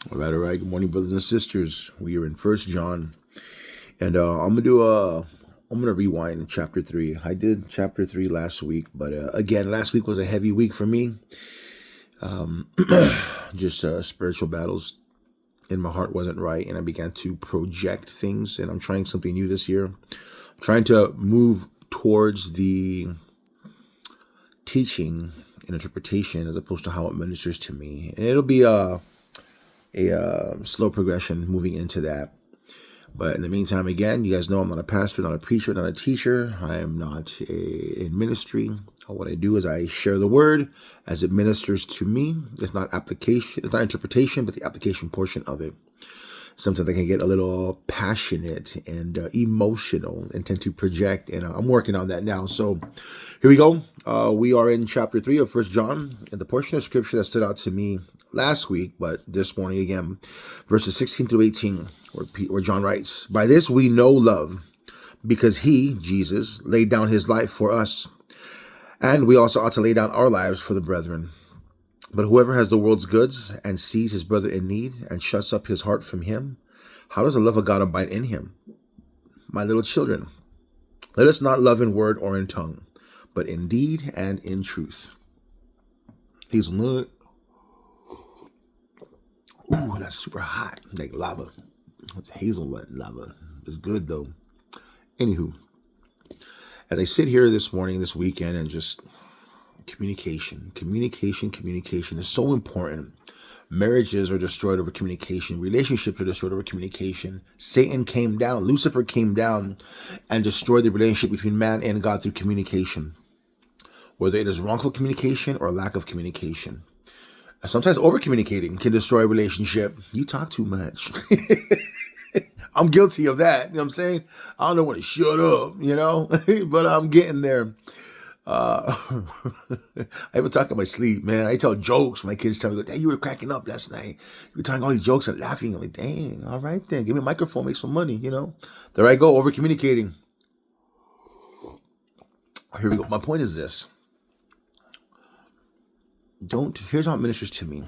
All right. Good morning, brothers and sisters. We are in First John, and I'm gonna rewind chapter 3. I did chapter 3 last week, but again, last week was a heavy week for me. Um, just spiritual battles in my heart wasn't right, and I began to project things. And I'm trying something new this year. I'm trying to move towards the teaching and interpretation as opposed to how it ministers to me, and it'll be a slow progression moving into that. But in the meantime, again, you guys know I'm not a pastor, not a preacher, not a teacher. I am not in ministry. What I do is I share the word as it ministers to me. It's not application, it's not interpretation, but the application portion of it. Sometimes I can get a little passionate and emotional and tend to project, and I'm working on that now. So here we go. We are in chapter 3 of First John, and the portion of scripture that stood out to me last week, but this morning again, verses 16 through 18, where John writes, "By this we know love, because he, Jesus, laid down his life for us, and we also ought to lay down our lives for the brethren. But whoever has the world's goods and sees his brother in need and shuts up his heart from him, how does the love of God abide in him? My little children, let us not love in word or in tongue, but in deed and in truth." Hazelnut. Ooh, that's super hot, like lava. It's hazelnut lava. It's good though. Anywho, as I sit here this morning, this weekend, and just communication is so important. Marriages are destroyed over communication. Relationships are destroyed over communication. Satan came down, Lucifer came down and destroyed the relationship between man and God through communication, whether it is wrongful communication or lack of communication. Sometimes over communicating can destroy a relationship. You talk too much. I'm guilty of that. You know what I'm saying? I don't know when to shut up, but I'm getting there. I even talk in my sleep, man. I tell jokes. My kids tell me, "Dad, you were cracking up last night. You were telling all these jokes and laughing." I'm like, "Dang, all right then. Give me a microphone, make some money, There I go, over communicating. Here we go. My point is this. Here's how it ministers to me.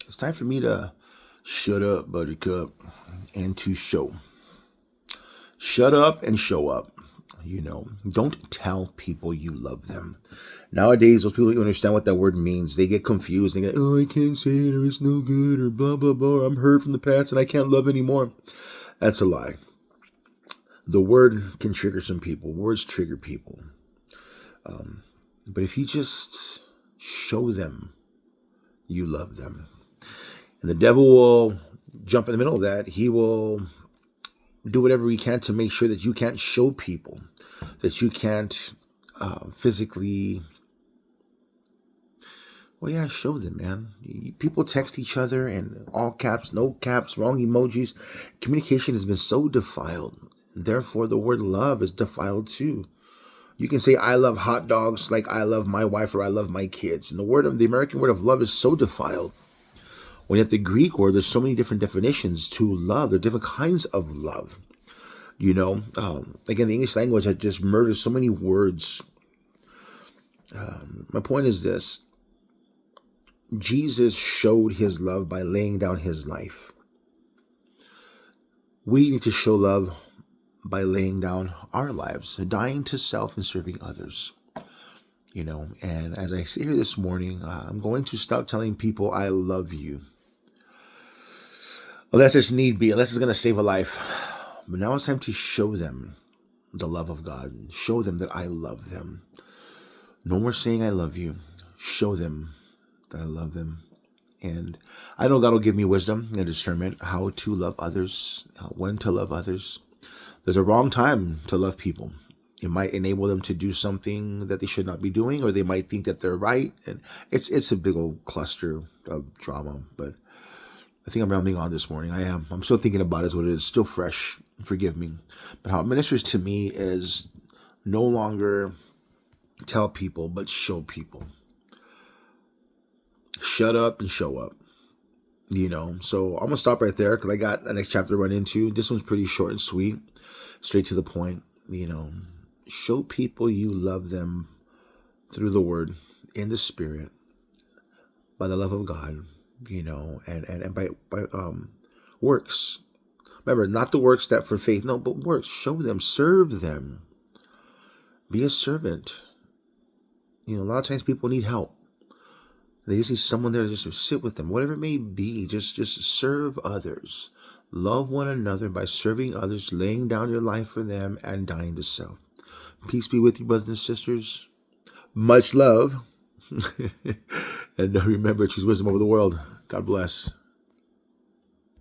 It's time for me to shut up, buttercup, and to show. Shut up and show up. Don't tell people you love them. Nowadays, those people don't understand what that word means. They get confused. They go, "Oh, I can't say it, or it's no good, or blah, blah, blah. Or I'm hurt from the past and I can't love anymore." That's a lie. The word can trigger some people. Words trigger people. But if you just show them you love them, and the devil will jump in the middle of that. He will do whatever he can to make sure that you can't show people, that you can't physically, show them, man. People text each other in all caps, no caps, wrong emojis. Communication has been so defiled. Therefore, the word love is defiled too. You can say, "I love hot dogs," like "I love my wife" or "I love my kids." And the American word of love is so defiled. When you have the Greek word, there's so many different definitions to love. There are different kinds of love. Again, the English language has just murdered so many words. My point is this. Jesus showed his love by laying down his life. We need to show love by laying down our lives, dying to self and serving others. And as I sit here this morning, I'm going to stop telling people I love you, unless it's need be, unless it's going to save a life. But now it's time to show them the love of God. Show them that I love them. No more saying I love you. Show them that I love them. And I know God will give me wisdom and discernment how to love others, when to love others. There's a wrong time to love people. It might enable them to do something that they should not be doing, or they might think that they're right. And it's a big old cluster of drama. But I think I'm rambling on this morning. I am. I'm still thinking about it as what it is. Still fresh. Forgive me. But how it ministers to me is no longer tell people, but show people. Shut up and show up. So I'm going to stop right there because I got the next chapter to run into. This one's pretty short and sweet. Straight to the point. Show people you love them through the word, in the spirit, by the love of God. and by works. Remember, not the works that for faith, no, but works. Show them, serve them, be a servant. A lot of times people need help. They just need someone there to just sit with them, whatever it may be. Just serve others. Love one another by serving others, laying down your life for them, and dying to self. Peace be with you, brothers and sisters. Much love. And remember, choose wisdom over the world. God bless.